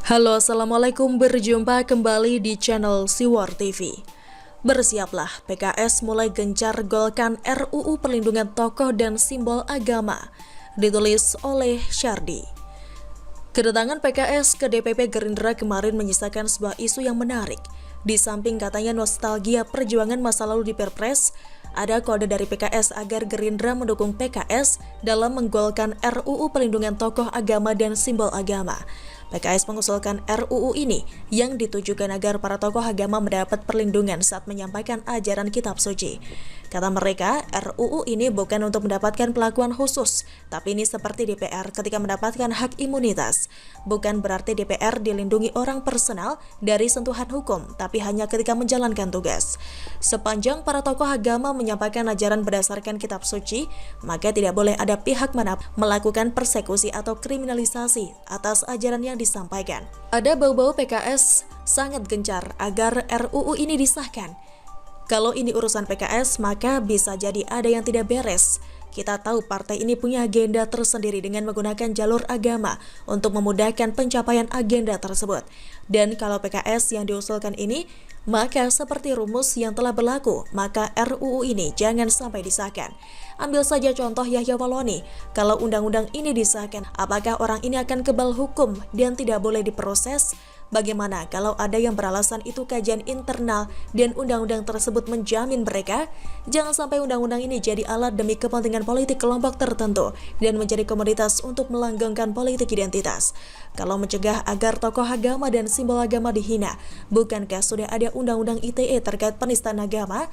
Halo, Assalamualaikum, berjumpa kembali di channel Siwar TV. Bersiaplah, PKS mulai gencar golkan RUU Perlindungan Tokoh dan Simbol Agama, ditulis oleh Syardi. Kedatangan PKS ke DPP Gerindra kemarin menyisakan sebuah isu yang menarik. Di samping katanya nostalgia perjuangan masa lalu di Perpres, ada kode dari PKS agar Gerindra mendukung PKS dalam menggolkan RUU Perlindungan Tokoh Agama dan Simbol Agama. PKS mengusulkan RUU ini yang ditujukan agar para tokoh agama mendapat perlindungan saat menyampaikan ajaran kitab suci. Kata mereka, RUU ini bukan untuk mendapatkan perlakuan khusus, tapi ini seperti DPR ketika mendapatkan hak imunitas. Bukan berarti DPR dilindungi orang personal dari sentuhan hukum, tapi hanya ketika menjalankan tugas. Sepanjang para tokoh agama menyampaikan ajaran berdasarkan kitab suci, maka tidak boleh ada pihak mana melakukan persekusi atau kriminalisasi atas ajaran yang disampaikan. Ada bau-bau PKS sangat gencar agar RUU ini disahkan. Kalau ini urusan PKS, maka bisa jadi ada yang tidak beres. Kita tahu partai ini punya agenda tersendiri dengan menggunakan jalur agama untuk memudahkan pencapaian agenda tersebut. Dan kalau PKS yang diusulkan ini, maka seperti rumus yang telah berlaku, maka RUU ini jangan sampai disahkan. Ambil saja contoh Yahya Waloni, kalau undang-undang ini disahkan, apakah orang ini akan kebal hukum dan tidak boleh diproses? Bagaimana kalau ada yang beralasan itu kajian internal dan undang-undang tersebut menjamin mereka? Jangan sampai undang-undang ini jadi alat demi kepentingan politik kelompok tertentu dan menjadi komoditas untuk melanggengkan politik identitas. Kalau mencegah agar tokoh agama dan simbol agama dihina, bukankah sudah ada undang-undang ITE terkait penistaan agama?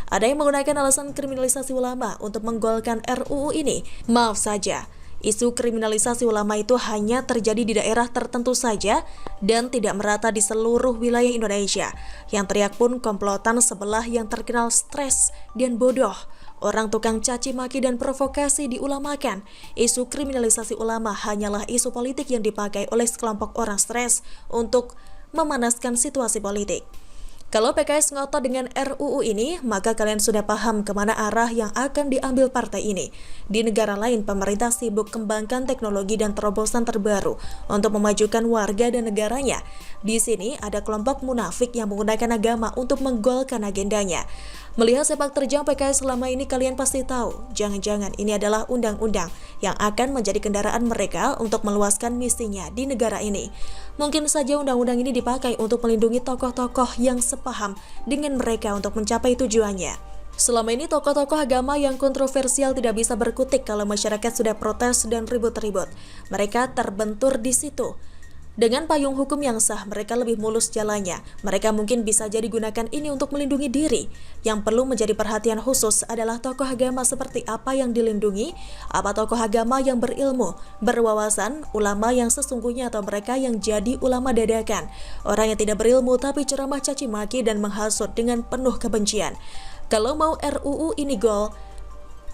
Ada yang menggunakan alasan kriminalisasi ulama untuk menggolkan RUU ini. Maaf saja, isu kriminalisasi ulama itu hanya terjadi di daerah tertentu saja dan tidak merata di seluruh wilayah Indonesia. Yang teriak pun komplotan sebelah yang terkenal stres dan bodoh. Orang tukang caci maki dan provokasi diulamakan. Isu kriminalisasi ulama hanyalah isu politik yang dipakai oleh sekelompok orang stres untuk memanaskan situasi politik. Kalau PKS ngotot dengan RUU ini, maka kalian sudah paham kemana arah yang akan diambil partai ini. Di negara lain, pemerintah sibuk kembangkan teknologi dan terobosan terbaru untuk memajukan warga dan negaranya. Di sini ada kelompok munafik yang menggunakan agama untuk menggolkan agendanya. Melihat sepak terjang PKS selama ini, kalian pasti tahu, jangan-jangan ini adalah undang-undang yang akan menjadi kendaraan mereka untuk meluaskan misinya di negara ini. Mungkin saja undang-undang ini dipakai untuk melindungi tokoh-tokoh yang sepaham dengan mereka untuk mencapai tujuannya. Selama ini tokoh-tokoh agama yang kontroversial tidak bisa berkutik kalau masyarakat sudah protes dan ribut-ribut. Mereka terbentur di situ. Dengan payung hukum yang sah, mereka lebih mulus jalannya. Mereka mungkin bisa jadi gunakan ini untuk melindungi diri. Yang perlu menjadi perhatian khusus adalah tokoh agama seperti apa yang dilindungi, apa tokoh agama yang berilmu, berwawasan, ulama yang sesungguhnya atau mereka yang jadi ulama dadakan. Orang yang tidak berilmu tapi ceramah caci maki dan menghasut dengan penuh kebencian. Kalau mau RUU ini gol,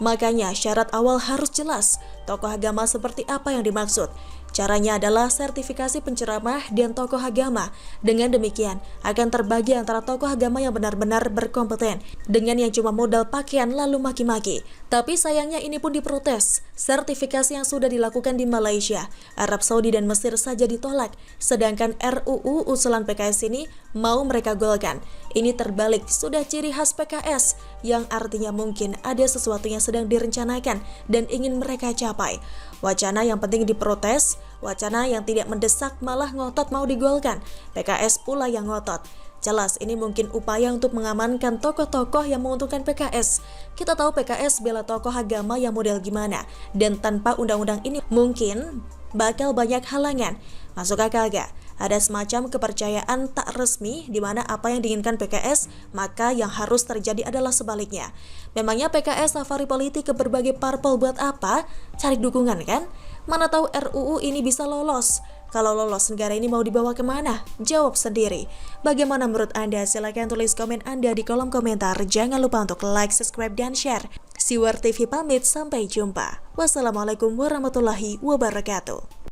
makanya syarat awal harus jelas, tokoh agama seperti apa yang dimaksud. Caranya adalah sertifikasi penceramah dan tokoh agama. Dengan demikian, akan terbagi antara tokoh agama yang benar-benar berkompeten dengan yang cuma modal pakaian lalu maki-maki. Tapi sayangnya ini pun diprotes. Sertifikasi yang sudah dilakukan di Malaysia, Arab Saudi dan Mesir saja ditolak. Sedangkan RUU usulan PKS ini mau mereka golkan. Ini terbalik, sudah ciri khas PKS yang artinya mungkin ada sesuatu yang sedang direncanakan dan ingin mereka capai. Wacana yang penting diprotes, wacana yang tidak mendesak malah ngotot mau digolkan. PKS pula yang ngotot. Jelas ini mungkin upaya untuk mengamankan tokoh-tokoh yang menguntungkan PKS. Kita tahu PKS bela tokoh agama yang model gimana. Dan tanpa undang-undang ini mungkin bakal banyak halangan. Masuk akal gak? Ada semacam kepercayaan tak resmi di mana apa yang diinginkan PKS, maka yang harus terjadi adalah sebaliknya. Memangnya PKS safari politik ke berbagai parpol buat apa? Cari dukungan kan? Mana tahu RUU ini bisa lolos. Kalau lolos, negara ini mau dibawa kemana? Jawab sendiri. Bagaimana menurut Anda? Silahkan tulis komen Anda di kolom komentar. Jangan lupa untuk like, subscribe, dan share. Siwar TV pamit, sampai jumpa. Wassalamualaikum warahmatullahi wabarakatuh.